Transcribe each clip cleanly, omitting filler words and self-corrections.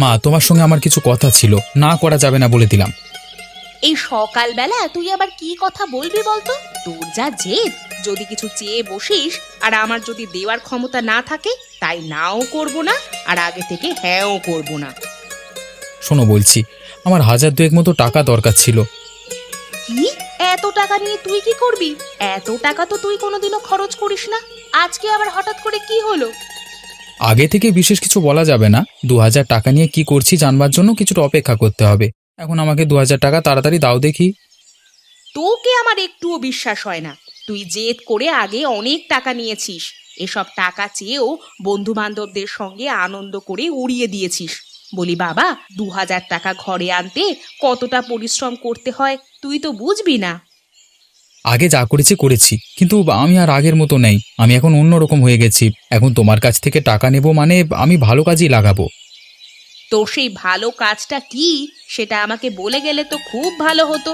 মা, তোমার সঙ্গে আমার কিছু কথা ছিল, না করা যাবে না বলে দিলাম। এই সকালবেলা তুই আবার কি কথা বলবি বলতো? তোর যা জেদ, যদি কিছু চেয়ে বসিস আর আমার যদি দেওয়ার ক্ষমতা না থাকে, তাই নাও করব না আর আগে থেকে হ্যাঁও করব না। শোনো বলছি, আমার 1000-2 মতো টাকা দরকার ছিল। কি? এত টাকা নিয়ে তুই কি করবি? এত টাকা তো তুই কোনোদিনও খরচ করিস না, আজকে আবার হঠাৎ করে কি হলো? আগে থেকে বিশেষ কিছু বলা যাবে না। 2000 টাকা নিয়ে কি করছি জানবার জন্য কিছুটা অপেক্ষা করতে হবে। এখন আমাকে 2000 টাকা তাড়াতাড়ি দাও দেখি। তোকে আমার একটুও বিশ্বাস হয় না। তুই জেদ করে আগে অনেক টাকা নিয়েছিস, এসব টাকা চেয়েও বন্ধু বান্ধবদের সঙ্গে আনন্দ করে উড়িয়ে দিয়েছিস। বলি বাবা, 2000 টাকা ঘরে আনতে কতটা পরিশ্রম করতে হয় তুই তো বুঝবি না। আগে যা করেছি করেছি, কিন্তু আমি আর আগের মতো নেই। আমি এখন অন্যরকম হয়ে গেছি। এখন তোমার কাছ থেকে টাকা নেব মানে আমি ভালো কাজই লাগাবো। তোর সেই ভালো কাজটা কি সেটা আমাকে বলে গেলে তো খুব ভালো হতো।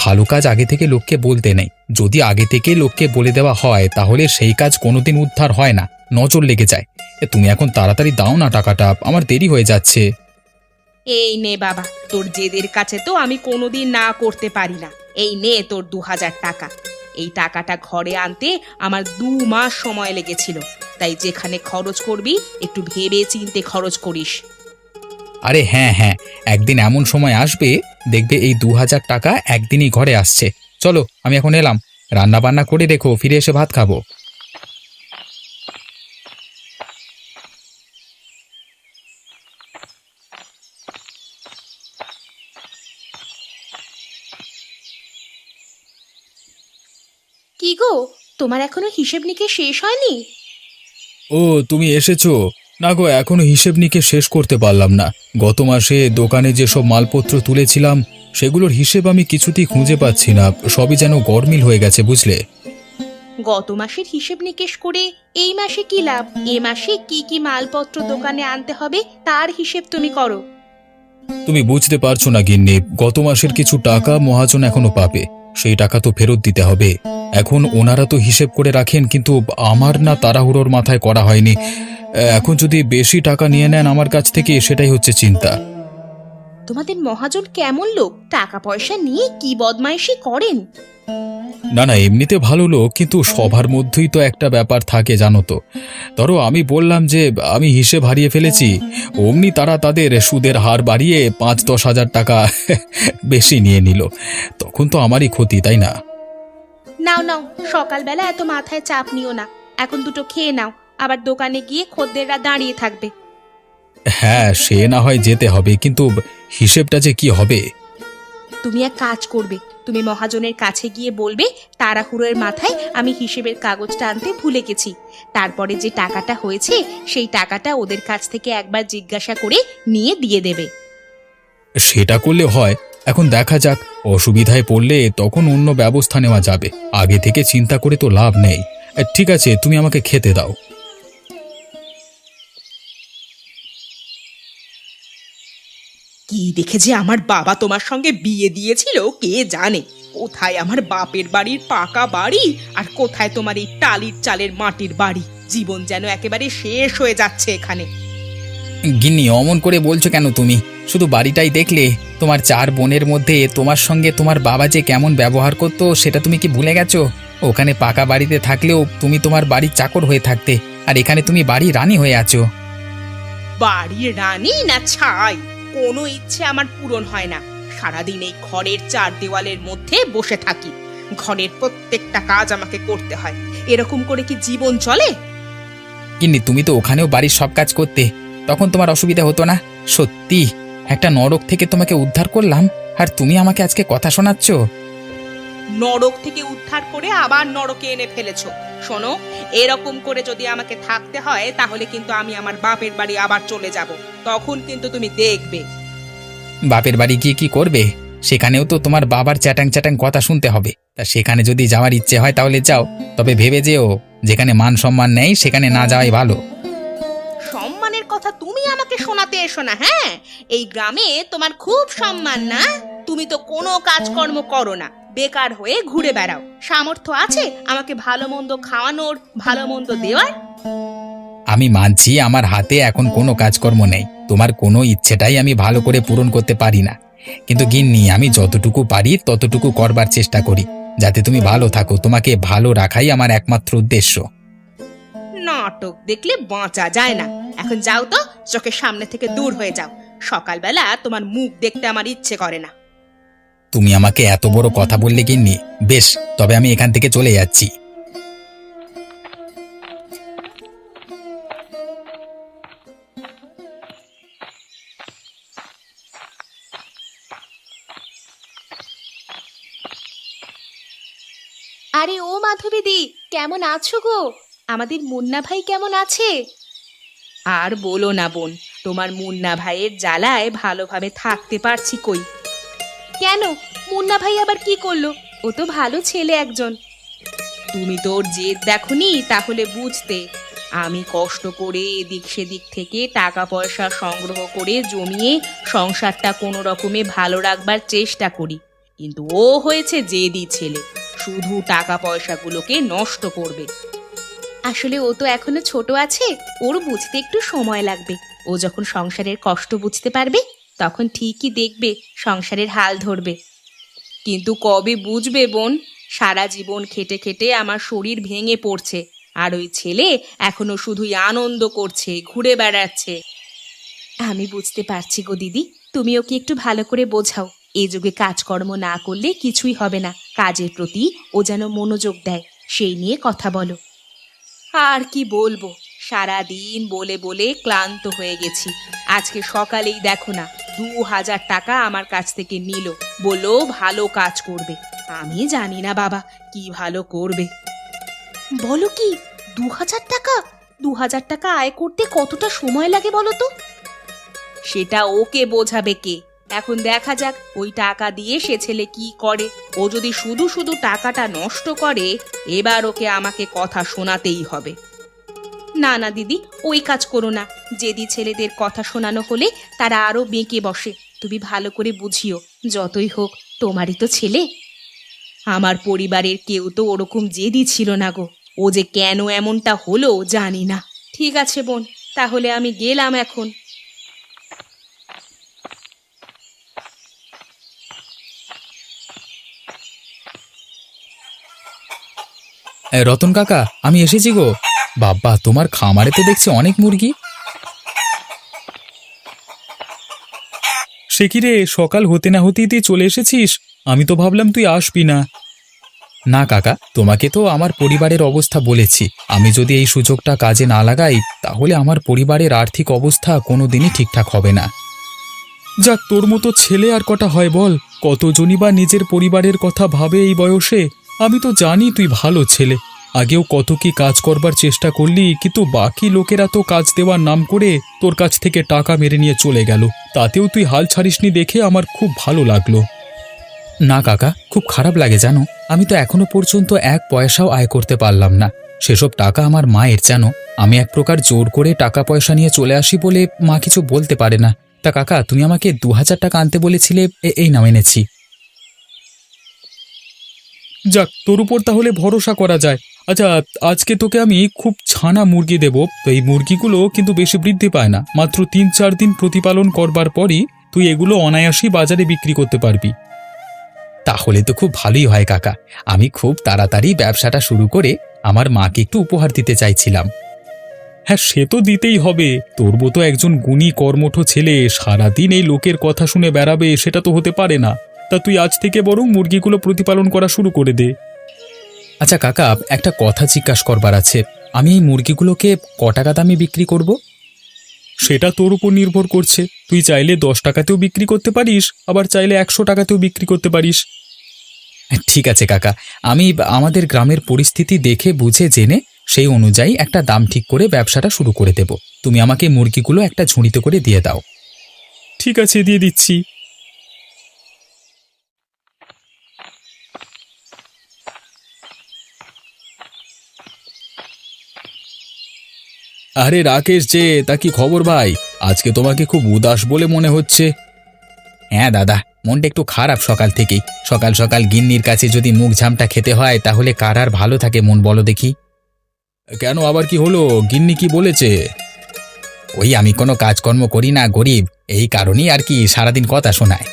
ভালো কাজ আগে থেকে লোককে বলতে নেই। যদি আগে থেকে লোককে বলে দেওয়া হয় তাহলে সেই কাজ কোনোদিন উদ্ধার হয় না, নজর লেগে যায়। তুমি এখন তাড়াতাড়ি দাও না টাকাটা, আমার দেরি হয়ে যাচ্ছে। এই নে বাবা, তোর জেদের কাছে তো আমি কোনোদিন না করতে পারি না। এই নে তোর 2000 টাকা। এই টাকাটা ঘরে আনতে আমার 2 মাস সময় লেগেছিল, তাই যেখানে খরচ করবি একটু ভেবে চিন্তে খরচ করিস। আরে হ্যাঁ হ্যাঁ, একদিন এমন সময় আসবে দেখবে এই 2000 টাকা একদিনই ঘরে আসছে। চলো, আমি এখন এলাম। রান্না বান্না করে রেখো, ফিরে এসে ভাত খাবো। কি গো, তোমার এখনো হিসেব নিকেশ শেষ হয়নি? ও, তুমি এসেছো? না গো, এখনো হিসেব নিকেশ শেষ করতে পারলাম না। গত মাসে দোকানে যেসব মালপত্র তুলেছিলাম সেগুলোর হিসেব আমি কিছুতেই খুঁজে পাচ্ছি না। সবই যেন গরমিল হয়ে গেছে, বুঝলে। গত মাসের হিসেব নিকেশ করে এই মাসে কি লাভ? এ মাসে কি কি মালপত্র দোকানে আনতে হবে তার হিসেব তুমি করো। তুমি বুঝতে পারছো না গিন্নি, গত মাসের কিছু টাকা মহাজন এখনো পাবে। সেই টাকা তো ফেরত দিতে হবে। এখন ওনারা তো হিসেব করে রাখেন, কিন্তু আমার না তাড়াহুড়োর মাথায় করা হয়নি। এখন যদি বেশি টাকা নিয়ে নেন আমার কাছ থেকে, সেটাই হচ্ছে চিন্তা। তোমাদের মহাজন কেমন লোক? টাকা পয়সা নিয়ে কি বদমাইশি করেন? না না, এমনিতে ভালো লোক, কিন্তু সবার মধ্যেই তো একটা ব্যাপার থাকে জানো তো। ধরো আমি বললাম যে আমি হিসেব হারিয়ে ফেলেছি, অমনি তারা তাদের সুদের হার বাড়িয়ে 5-10 হাজার টাকা বেশি নিয়ে নিল। তখন তো আমারই ক্ষতি, তাই না? নাও নাও, সকালবেলা এত মাথায় চাপ নিও না। এখন দুটো খেয়ে নাও, আবার দোকানে গিয়ে খদ্দেররা দাঁড়িয়ে থাকবে। হ্যাঁ, সে না হয় যেতে হবে, কিন্তু হিসেবটা যে কি হবে। তুমি এক কাজ করবে, তুমি মহাজনের কাছে গিয়ে বলবে তাড়াহুড়োর মাথায় আমি হিসেবের কাগজটা আনতে ভুলে গেছি। তারপরে যে টাকাটা হয়েছে সেই টাকাটা ওদের কাছ থেকে একবার জিজ্ঞাসা করে নিয়ে দিয়ে দেবে। সেটা করলে হয়। এখন দেখা যাক, অসুবিধায় পড়লে তখন অন্য ব্যবস্থা নেওয়া যাবে। আগে থেকে চিন্তা করে তো লাভ নেই। ঠিক আছে, তুমি আমাকে খেতে দাও। কি দেখে যে আমার বাবা তোমার সঙ্গে বিয়ে দিয়েছিল কে জানে। কোথায় আমার বাপের বাড়ির পাকা বাড়ি আর কোথায় তোমার এই টালির চালের মাটির বাড়ি। জীবন যেন একেবারে শেষ হয়ে যাচ্ছে এখানে। গিন্নি, অমন করে বলছো কেন তুমি? শুধু বাড়িটাই দেখলে? তোমার 4 বোনের মধ্যে তোমার সঙ্গে তোমার বাবা যে কেমন ব্যবহার করতো সেটা তুমি কি ভুলে গেছো? ওখানে পাকা বাড়িতে থাকলেও তুমি তোমার বাড়ির চাকর হয়ে থাকতে, আর এখানে তুমি বাড়ির রানী হয়ে আছো। বাড়ির রানী না ছাই, কোনো ইচ্ছে আমার পূরণ হয় না। সারাদিন এই ঘরের 4 দেওয়ালের মধ্যে বসে থাকি। ঘরের প্রত্যেকটা কাজ আমাকে করতে হয়। এরকম করে কি জীবন চলে? গিন্নি, তুমি তো ওখানেও বাড়ির সব কাজ করতে, তখন তোমার অসুবিধা হতো না? সত্যি একটা নরক থেকে তোমাকে উদ্ধার করলাম, আর তুমি আমাকে আজকে কথা শোনাচ্ছ? নরক থেকে উদ্ধার করে আবার নরকে এনে ফেলেছো। শোনো, এরকম করে যদি আমাকে থাকতে হয় তাহলে কিন্তু আমি আমার বাপের বাড়ি আবার চলে যাব। তখন কিন্তু তুমি দেখবে। বাপের বাড়ি গিয়ে কি করবে? সেখানেও তো তোমার বাবার চ্যাটাং চ্যাটাং কথা শুনতে হবে। তা সেখানে যদি যাওয়ার ইচ্ছে হয় তাহলে যাও, তবে ভেবে যেও যেখানে মান সম্মান নেই সেখানে না যাওয়াই ভালো। সম্মানের কথা তুমি আমাকে শোনাতে এসো না। হ্যাঁ, এই গ্রামে তোমার খুব সম্মান না? তুমি তো কোনো কাজকর্ম করো না, বেকার হয়ে ঘুরে বেড়াও। সামর্থ্য আছে আমাকে ভালো মন্দ খাওয়ানোর, ভালো মন্দ দেওয়ার? আমি মানছি আমার হাতে এখন কোনো কাজকর্ম নেই, তোমার কোনো ইচ্ছেটাই আমি ভালো করে পূরণ করতে পারি না। কিন্তু গিন্নি, আমি যতটুকু পারি ততটুকু করবার চেষ্টা করি, যাতে তুমি ভালো থাকো। তোমাকে ভালো রাখাই আমার একমাত্র উদ্দেশ্য। নাটক দেখলে বাঁচা যায় না। এখন যাও তো, চোখের সামনে থেকে দূর হয়ে যাও। সকালবেলা তোমার মুখ দেখতে আমার ইচ্ছে করে না। তুমি আমাকে এত বড় কথা বললে গিন্নি, বেশ, তবে আমি এখান থেকে চলে যাচ্ছি। আরে ও মাধবীদি, কেমন আছো গো? আমাদের মুন্না ভাই কেমন আছে? আর বলো না বোন, তোমার মুন্না ভাইয়ের জ্বালায় ভালোভাবে থাকতে পারছি কই। কেন, মুন্না ভাই আবার কি করলো? ও তো ভালো ছেলে একজন। তুমি তো ওর জেদ দেখোনি, তাহলে বুঝতে। আমি কষ্ট করে এদিক সেদিক থেকে টাকা পয়সা সংগ্রহ করে জমিয়ে সংসারটা কোনো রকমে ভালো রাখবার চেষ্টা করি, কিন্তু ও হয়েছে জেদি ছেলে, শুধু টাকা পয়সাগুলোকে নষ্ট করবে। আসলে ও তো এখনো ছোট আছে, ওর বুঝতে একটু সময় লাগবে। ও যখন সংসারের কষ্ট বুঝতে পারবে, তখন ঠিকই দেখবে সংসারের হাল ধরবে। কিন্তু কবে বুঝবে বোন? সারা জীবন খেটে খেটে আমার শরীর ভেঙে পড়ছে, আর ওই ছেলে এখনো শুধুই আনন্দ করছে, ঘুরে বেড়াচ্ছে। আমি বুঝতে পারছি গো দিদি, তুমি ওকে একটু ভালো করে বোঝাও। এ যুগে কাজকর্ম না করলে কিছুই হবে না। কাজের প্রতি ও যেন মনোযোগ দেয়, সেই নিয়ে কথা বলো। আর কি বলবো, সারা দিন বলে বলে ক্লান্ত হয়ে গেছি। আজকে সকালেই দেখো না, 2000 টাকা আমার কাছ থেকে নিল, বললো ভালো কাজ করবে। আমি জানি না বাবা কি ভালো করবে। বলো কি, 2000 টাকা? 2000 টাকা আয় করতে কতটা সময় লাগে বলো তো? সেটা ওকে বোঝাবে কে? এখন দেখা যাক ওই টাকা দিয়ে সে ছেলে কি করে। ও যদি শুধু শুধু টাকাটা নষ্ট করে, এবার ওকে আমাকে কথা শোনাতেই হবে। না না দিদি, ওই কাজ করো না। যেদি ছেলেদের কথা শোনানো হলে তারা আরো বেঁকে বসে। তুমি ভালো করে বুঝিও, যতই হোক তোমারই তো ছেলে। আমার পরিবারের কেউ তো ওরকম জেদি ছিল না গো। ও যে কেন এমনটা হলো জানি না। ঠিক আছে বোন, তাহলে আমি গেলাম এখন। রতন কাকা, আমি এসেছি গো। বাবা, তোমার খামারে তো দেখছি অনেক মুরগি। সে কি রে, সকাল হতে না হতেই তুই চলে এসেছিস? আমি তো ভাবলাম তুই আসবি না। না কাকা, তোমাকে তো আমার পরিবারের অবস্থা বলেছি। আমি যদি এই সুযোগটা কাজে না লাগাই, তাহলে আমার পরিবারের আর্থিক অবস্থা কোনোদিনই ঠিকঠাক হবে না। যাক, তোর মতো ছেলে আর কটা হয় বল? কতজনই বা নিজের পরিবারের কথা ভাবে এই বয়সে। আমি তো জানি তুই ভালো ছেলে, আগেও কত কি কাজ করবার চেষ্টা করলি, কিন্তু বাকি লোকেরা তো কাজ দেওয়ার নাম করে তোর কাছ থেকে টাকা মেরে নিয়ে চলে গেল। তাতেও তুই হাল ছাড়িসনি দেখে আমার খুব ভালো লাগলো। না কাকা, খুব খারাপ লাগে জানো। আমি তো এখনো পর্যন্ত এক পয়সাও আয় করতে পারলাম না। সেসব টাকা আমার মায়ের, জানো। আমি এক প্রকার জোর করে টাকা পয়সা নিয়ে চলে আসি বলে মা কিছু বলতে পারে না। তা কাকা, তুমি আমাকে 2000 টাকা আনতে বলেছিলে, এই নাম এনেছি। যাক, তোর উপর তাহলে ভরসা করা যায়। আচ্ছা, আজকে তোকে আমি খুব ছানা মুরগি দেব। এই মুরগিগুলো কিন্তু বেশি বৃদ্ধি পায় না, মাত্র 3-4 দিন প্রতিপালন করবার পরই তুই এগুলো অনায়াসই বাজারে বিক্রি করতে পারবি। তাহলে তো খুব ভালোই হয় কাকা। আমি খুব তাড়াতাড়ি ব্যবসাটা শুরু করে আমার মাকে একটু উপহার দিতে চাইছিলাম। হ্যাঁ, সে তো দিতেই হবে। তোর মতো একজন গুণী কর্মঠ ছেলে সারাদিন এই লোকের কথা শুনে বেড়াবে, সেটা তো হতে পারে না। তা তুই আজ থেকে বরং মুরগিগুলো প্রতিপালন করা শুরু করে দে। আচ্ছা কাকা, একটা কথা জিজ্ঞাসা করবার আছে। আমি এই মুরগিগুলোকে ক টাকা দামে বিক্রি করব? সেটা তোর উপর নির্ভর করছে। তুই চাইলে 10 টাকাতেও বিক্রি করতে পারিস, আবার চাইলে 100 টাকাতেও বিক্রি করতে পারিস। ঠিক আছে কাকা, আমি আমাদের গ্রামের পরিস্থিতি দেখে বুঝে জেনে সেই অনুযায়ী একটা দাম ঠিক করে ব্যবসাটা শুরু করে দেব। তুমি আমাকে মুরগিগুলো একটা ঝুড়িতে করে দিয়ে দাও। ঠিক আছে, দিয়ে দিচ্ছি। আরে রাকেশ যে, তা কি খবর ভাই? আজকে তোমাকে খুব উদাস বলে মনে হচ্ছে। হ্যাঁ দাদা, মনটা একটু খারাপ সকাল থেকেই। সকাল সকাল গিন্নির কাছে যদি মুখ ঝামটা খেতে হয়, তাহলে কার আর ভালো থাকে মন বলো দেখি। কেন, আবার কি হলো? গিন্নি কি বলেছে? ওই আমি কোনো কাজকর্ম করি না, গরিব, এই কারণেই আর কি সারাদিন কথা শোনায়।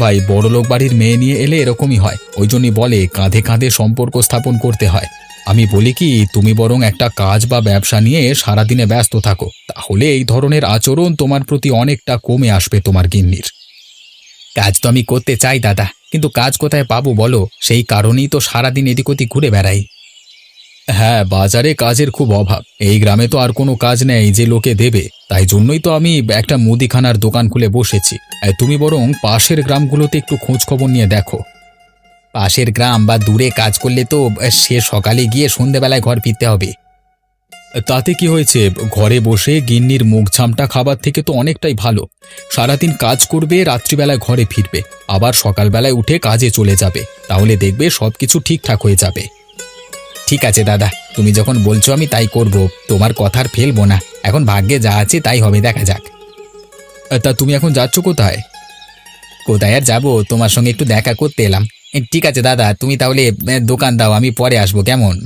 ভাই, বড়লোক বাড়ির মেয়ে নিয়ে এলে এরকমই হয়। ওই জন্যই বলে কাঁধে কাঁধে সম্পর্ক স্থাপন করতে হয়। আমি বলি কি, তুমি বরং একটা কাজ বা ব্যবসা নিয়ে সারাদিনে ব্যস্ত থাকো, তাহলে এই ধরনের আচরণ তোমার প্রতি অনেকটা কমে আসবে তোমার গিন্নির। কাজ তো আমি করতে চাই দাদা, কিন্তু কাজ কোথায় পাবো বলো? সেই কারণেই তো সারাদিন এদিক ওদিক ঘুরে বেড়াই। হ্যাঁ, বাজারে কাজের খুব অভাব। এই গ্রামে তো আর কোনো কাজ নেই যে লোকে দেবে, তাই জন্যই তো আমি একটা মুদিখানার দোকান খুলে বসেছি। তুমি বরং পাশের গ্রামগুলোতে একটু খোঁজ খবর নিয়ে দেখো। পাশের গ্রাম বা দূরে কাজ করলে তো সে সকালে গিয়ে সন্ধেবেলায় ঘর ফিরতে হবে। তাতে কি হয়েছে? ঘরে বসে গিন্নির মুখ ঝামটা খাবার থেকে তো অনেকটাই ভালো। সারাদিন কাজ করবে, রাত্রিবেলায় ঘরে ফিরবে, আবার সকালবেলায় উঠে কাজে চলে যাবে, তাহলে দেখবে সবকিছু ঠিকঠাক হয়ে যাবে। ঠিক আছে দাদা, তুমি যখন বলছো আমি তাই করব, তোমার কথার ফেলবো না। এখন ভাগ্যে যা আছে তাই হবে, দেখা যাক। তা তুমি এখন যাচ্ছ কোথায়? কোথায় আর যাবো, তোমার সঙ্গে একটু দেখা করতে এলাম। ঠিক আছে দাদা, তুমি তাহলে দোকান দাও, আমি পরে আসবো, কেমন?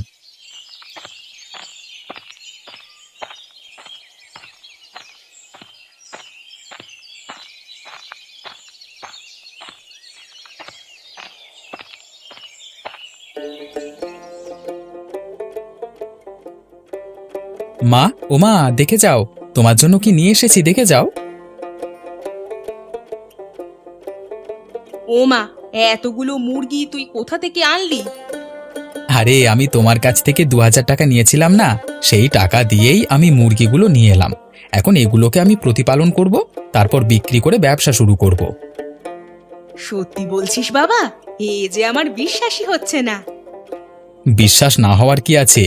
মা, ও মা, দেখে যাও, তোমার জন্য কি নিয়ে এসেছি, দেখে যাও। ও মা, এতগুলো মুরগি তুই কোথা থেকে আনলি? আরে, আমি তোমার কাছ থেকে 2000 টাকা নিয়েছিলাম না, সেই টাকা দিয়েই আমি মুরগিগুলো নিয়ে এলাম। এখন এগুলোকে আমি প্রতিপালন করব, তারপর বিক্রি করে ব্যবসা শুরু করব। সত্যি বলছিস বাবা? এ যে আমার বিশ্বাসই হচ্ছে না। বিশ্বাস না হওয়ার কি আছে?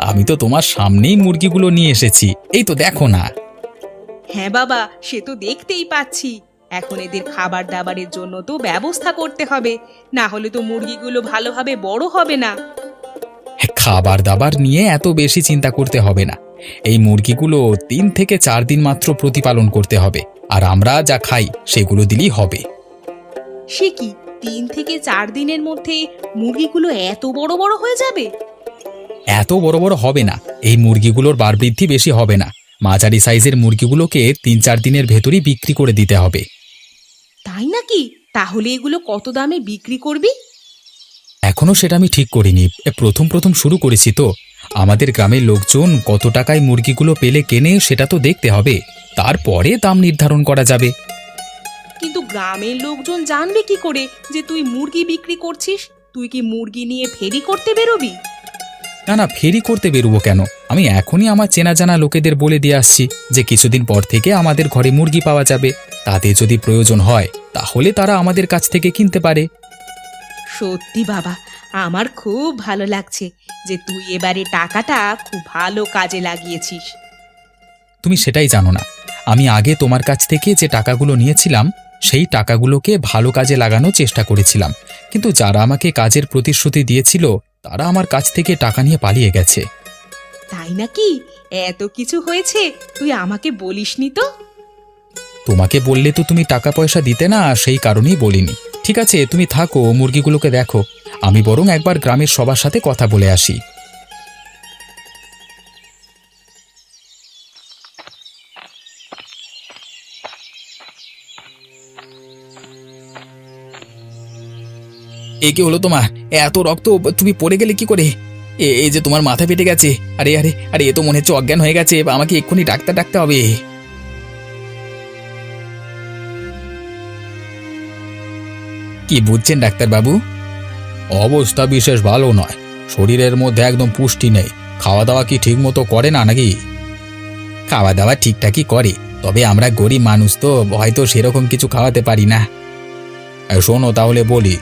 আমি তো তোমার সামনেই মুরগিগুলো নিয়ে এসেছি, এই তো দেখো না। হ্যাঁ বাবা, সে তো দেখতেই পাচ্ছি। এখন এদের খাবার দাবারের জন্য তো ব্যবস্থা করতে হবে, না হলে তো মুরগিগুলো ভালোভাবে বড় হবে না। খাবার দাবার নিয়ে এত বেশি চিন্তা করতে হবে না। এই মুরগিগুলো 3 থেকে 4 দিন মাত্র প্রতিপালন করতে হবে, আর আমরা যা খাই সেগুলো দিলেই হবে। সে কি, 3 থেকে 4 দিনের মধ্যে মুরগিগুলো এত বড় বড় হয়ে যাবে? এত বড় বড় হবে না, এই মুরগিগুলোর বাড়বৃদ্ধি বেশি হবে না। মাঝারি সাইজের মুরগিগুলোকে 3-4 দিনের ভেতরই বিক্রি করে দিতে হবে। তাই নাকি? তাহলে এগুলো কত দামে বিক্রি করবি? এখনো সেটা আমি ঠিক করিনি, প্রথম প্রথম শুরু করেছি তো। আমাদের গ্রামের লোকজন কত টাকায় মুরগিগুলো পেলে কেনে সেটা তো দেখতে হবে, তারপরে দাম নির্ধারণ করা যাবে। কিন্তু গ্রামের লোকজন জানবে কি করে যে তুই মুরগি বিক্রি করছিস? তুই কি মুরগি নিয়ে ফেরি করতে বেরোবি? না না, ফেরি করতে বেরোবো কেন? আমি এখনই আমার চেনা জানা লোকেদের বলে দিয়ে আসছি যে কিছুদিন পর থেকে আমাদের ঘরে মুরগি পাওয়া যাবে, তাতে যদি প্রয়োজন হয় তাহলে তারা আমাদের কাছ থেকে কিনতে পারে। সত্যি বাবা, আমার খুব ভালো লাগছে যে তুই এবারে টাকাটা খুব ভালো কাজে লাগিয়েছিস। তুমি সেটাই জানো না, আমি আগে তোমার কাছ থেকে যে টাকাগুলো নিয়েছিলাম সেই টাকাগুলোকে ভালো কাজে লাগানোর চেষ্টা করেছিলাম, কিন্তু যারা আমাকে কাজের প্রতিশ্রুতি দিয়েছিল তারা আমার কাছ থেকে টাকা নিয়ে পালিয়ে গেছে। তাই নাকি? এত কিছু হয়েছে, তুই আমাকে বলিসনি তো? তোমাকে বললে তো তুমি টাকা পয়সা দিতে না, সেই কারণেই বলিনি। ঠিক আছে, তুমি থাকো, মুরগিগুলোকে দেখো, আমি বরং একবার গ্রামের সবার সাথে কথা বলে আসি। এ কি হলো তোমার? এত রক্ত, তুমি পড়ে গেলে কি করে? এই যে তোমার মাথা ফেটে গেছে। আরে আরে আরে, এ তো মনে হচ্ছে অজ্ঞান হয়ে গেছে, আমাকে এক্ষুনি ডাক্তার ডাকতে হবে। কি বুঝছেন ডাক্তারবাবু? অবস্থা বিশেষ ভালো নয়, শরীরের মধ্যে একদম পুষ্টি নেই। খাওয়া দাওয়া কি ঠিক মতো করে না নাকি? খাওয়া দাওয়া ঠিকঠাকই করে, তবে আমরা গরিব মানুষ তো হয়তো সেরকম কিছু খাওয়াতে পারি না। শোনো তাহলে বলি,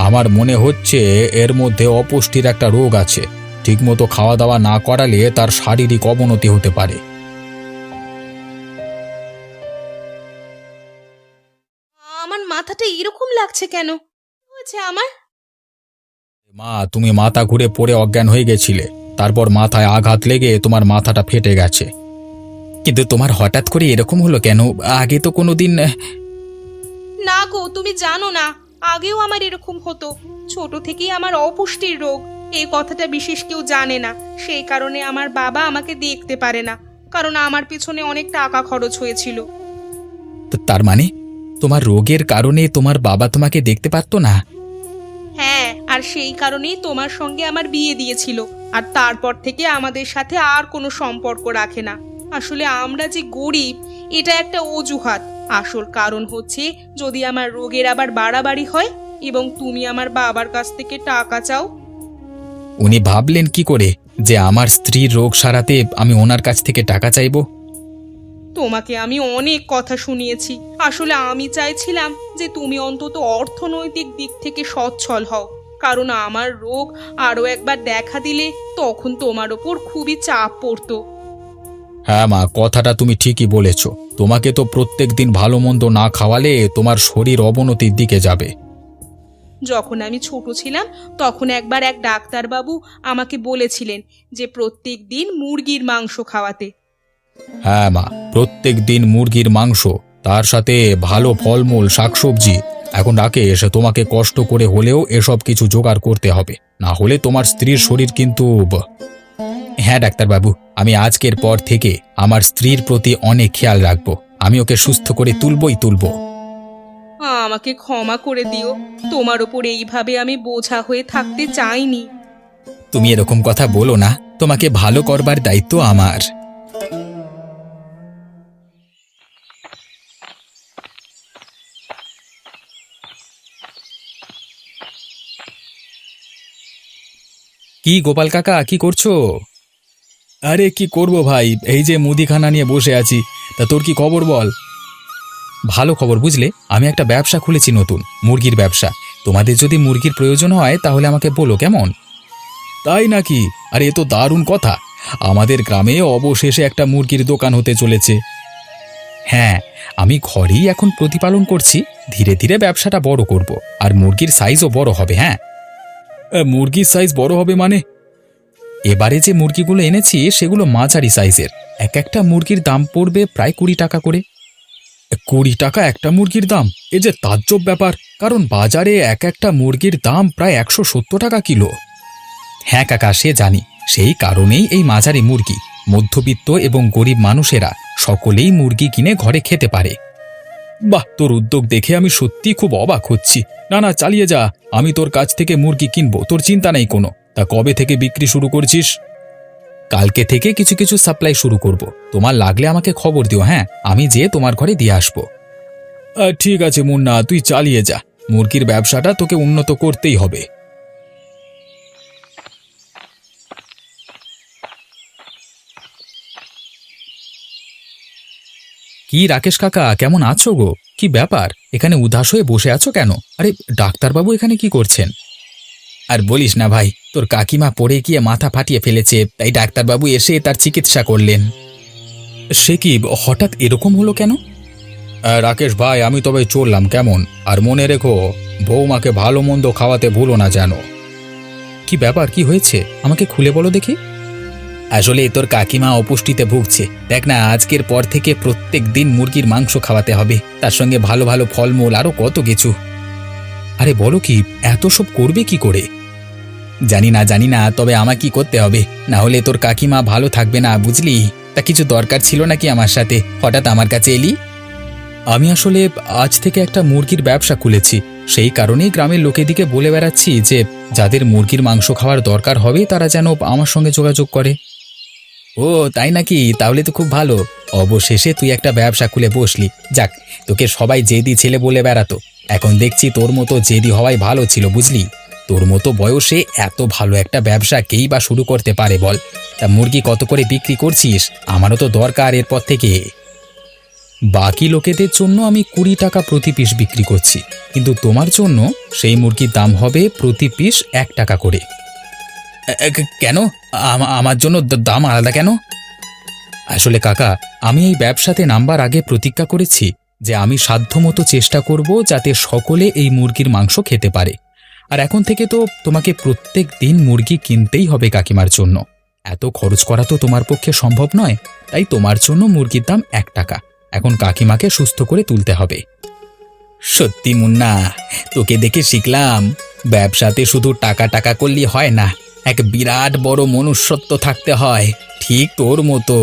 আমার মনে হচ্ছে এর মধ্যে অপুষ্টির একটা রোগ আছে। ঠিকমতো খাওয়া দাওয়া না করালে তার শারীরিক অবনতি হতে পারে। আমার মাথাটা এরকম লাগছে কেন? কি হয়েছে আমার? মা, তুমি মাথা ঘুরে পড়ে অজ্ঞান হয়ে গেছিলে, তারপর মাথায় আঘাত লেগে তোমার মাথাটা ফেটে গেছে। কিন্তু তোমার হঠাৎ করে এরকম হলো কেন? আগে তো কোনোদিন। না গো, তুমি জানো না, আগেও আমার এরকম হতো। ছোট থেকেই আমার অপুষ্টির রোগ, এই কথাটা বিশেষ কেউ জানে না, সেই কারণে আমার বাবা আমাকে দেখতে পারে না। কারণ আমার পিছনে অনেক টাকা খরচ হয়েছিল। তার মানে তোমার রোগের কারণে তোমার বাবা তোমাকে দেখতে পারতো না? হ্যাঁ, আর সেই কারণেই তোমার সঙ্গে আমার বিয়ে দিয়েছিল, আর তারপর থেকে আমাদের সাথে আর কোনো সম্পর্ক রাখে না। আসলে আমরা যে গরিব এটা একটা অজুহাত, আসল কারণ হচ্ছে যদি আমার রোগের আবার বাড়াবাড়ি হয় এবং তুমি আমার বাবার কাছ থেকে টাকা চাও। উনি ভাবলেন কি করে যে আমার স্ত্রীর রোগ সারাতে আমি ওনার কাছ থেকে টাকা চাইবো? তোমাকে আমি অনেক কথা শুনিয়েছি, আসলে আমি চাইছিলাম যে তুমি অন্তত অর্থনৈতিক দিক থেকে সচ্ছল হও, কারণ আমার রোগ আরও একবার দেখা দিলে তখন তোমার ওপর খুবই চাপ পড়তো। হ্যাঁ মা, কথাটা তুমি ঠিকই বলেছ। তোমাকে তো প্রত্যেক দিন ভালো মন্দ না খাওয়ালে তোমার শরীর অবনতির দিকে যাবে। যখন আমি ছোট ছিলাম তখন একবার এক ডাক্তারবাবু আমাকে বলেছিলেন যে প্রত্যেক দিন মুরগির মাংস খাওয়াতে। হ্যাঁ মা, প্রত্যেক দিন মুরগির মাংস, তার সাথে ভালো ফলমূল শাকসবজি। এখন রাকেশ, তোমাকে কষ্ট করে হলেও এসব কিছু জোগাড় করতে হবে, না হলে তোমার স্ত্রীর শরীর কিন্তু হ্যাঁ ডাক্তারবাবু, আমি আজকের পর থেকে আমার স্ত্রীর প্রতি অনেক খেয়াল রাখবো। আমি ওকে সুস্থ করে তুলবো। আমাকে ক্ষমা করে দিও, তোমার ওপর এইভাবে আমি বোঝা হয়ে থাকতে চাইনি। তুমি এরকম কথা বলো না, তোমাকে ভালো করবার দায়িত্ব আমার। কি গোপাল কাকা, কি করছো? আরে কি করব ভাই, এই যে মুদিখানা নিয়ে বসে আছি। তা তোর কি খবর বল? ভালো খবর, বুঝলে আমি একটা ব্যবসা খুলেছি, নতুন মুরগির ব্যবসা। তোমাদের যদি মুরগির প্রয়োজন হয় তাহলে আমাকে বলো, কেমন? তাই নাকি? আরে এ তো দারুণ কথা। আমাদের গ্রামে অবশেষে একটা মুরগির দোকান হতে চলেছে। হ্যাঁ, আমি ঘরেই এখন প্রতিপালন করছি, ধীরে ধীরে ব্যবসাটা বড় করব, আর মুরগির সাইজও বড় হবে। হ্যাঁ, মুরগির সাইজ বড় হবে মানে? এবারে যে মুরগিগুলো এনেছি সেগুলো মাঝারি সাইজের। এক একটা মুরগির দাম পড়বে প্রায় 20 টাকা করে। 20 টাকা একটা মুরগির দাম? এ যে তাজ্জব ব্যাপার, কারণ বাজারে এক একটা মুরগির দাম প্রায় 170 টাকা কিলো। হ্যাঁ কাকা, সে জানি, সেই কারণেই এই মাঝারি মুরগি। মধ্যবিত্ত এবং গরিব মানুষেরা সকলেই মুরগি কিনে ঘরে খেতে পারে। বাহ, তোর উদ্যোগ দেখে আমি সত্যি খুব অবাক হচ্ছি। না না, চালিয়ে যা, আমি তোর কাছ থেকে মুরগি কিনবো, তোর চিন্তা নেই কোনো। তা কবে থেকে বিক্রি শুরু করছিস? কালকে থেকে কিছু কিছু সাপ্লাই শুরু করব। তোমার লাগলে আমাকে খবর দিও। হ্যাঁ, আমি যেয়ে তোমার ঘরে দিয়ে আসবো। ঠিক আছে মুন্না, তুই চালিয়ে যা। মুরগির ব্যবসাটা তোকে উন্নত করতেই হবে। কি রাকেশ কাকা, কেমন আছো গো? কি ব্যাপার, এখানে উদাস হয়ে বসে আছো কেন? আরে ডাক্তারবাবু এখানে কি করছেন? আর বলিস না ভাই, তোর কাকিমা পড়ে গিয়ে মাথা ফাটিয়ে ফেলেছে, তাই ডাক্তারবাবু এসে তার চিকিৎসা করলেন। সে কি, হঠাৎ এরকম হলো কেন? রাকেশ ভাই, আমি তবে চললাম কেমন? আর মনে রেখো, বৌমাকে ভালো মন্দ খাওয়াতে ভুলো না যেন। কি ব্যাপার, কি হয়েছে আমাকে খুলে বলো দেখি। আসলে তোর কাকিমা অপুষ্টিতে ভুগছে। দেখ না, আজকের পর থেকে প্রত্যেক দিন মুরগির মাংস খাওয়াতে হবে, তার সঙ্গে ভালো ভালো ফলমূল, আরো কত কিছু। আরে বলো কি, এত সব করবে কি করে? জানি না, তবে আমার কি করতে হবে, না হলে তোর কাকিমা ভালো থাকবে না, বুঝলি? তা কিছু দরকার ছিল নাকি আমার সাথে হঠাৎ আমার কাছে এলি? আমি আসলে আজ থেকে একটা মুরগির ব্যবসা খুলেছি, সেই কারণেই গ্রামের লোকেদিকে বলে বেড়াচ্ছি যে যাদের মুরগির মাংস খাওয়ার দরকার হবে তারা যেন আমার সঙ্গে যোগাযোগ করে। ও তাই নাকি? তাহলে তো খুব ভালো, অবশেষে তুই একটা ব্যবসা খুলে বসলি। যাক, তোকে সবাই জেদি ছেলে বলে বেড়াতো, এখন দেখছি তোর মতো জেদি হওয়াই ভালো ছিল, বুঝলি? তোর মতো বয়সে এত ভালো একটা ব্যবসা কেই বা শুরু করতে পারে বল? তা মুরগি কত করে বিক্রি করছিস? আমারও তো দরকার এরপর থেকে। বাকি লোকেদের জন্য আমি 20 টাকা প্রতি পিস বিক্রি করছি, কিন্তু তোমার জন্য সেই মুরগির দাম হবে প্রতি পিস 1 টাকা করে। কেন? আমার জন্য দাম আলাদা কেন? আসলে কাকা, আমি এই ব্যবসাতে নামবার আগে প্রতিজ্ঞা করেছি যে আমি সাধ্যমতো চেষ্টা করব যাতে সকলে এই মুরগির মাংস খেতে পারে। আর এখন থেকে তো তোমাকে প্রত্যেক দিন মুরগি কিনতেই হবে কাকিমার জন্য। এত খরচ করা তো তোমার পক্ষে সম্ভব নয়, তাই তোমার জন্য মুরগির দাম 1 টাকা। এখন কাকিমাকে সুস্থ করে তুলতে হবে। সত্যি মুন্না, তোকে দেখে শিখলাম, ব্যবসাতে শুধু টাকা টাকা করলে হয় না, এক বিরাট বড় মনুষ্যত্ব থাকতে হয়, ঠিক তোর মতো।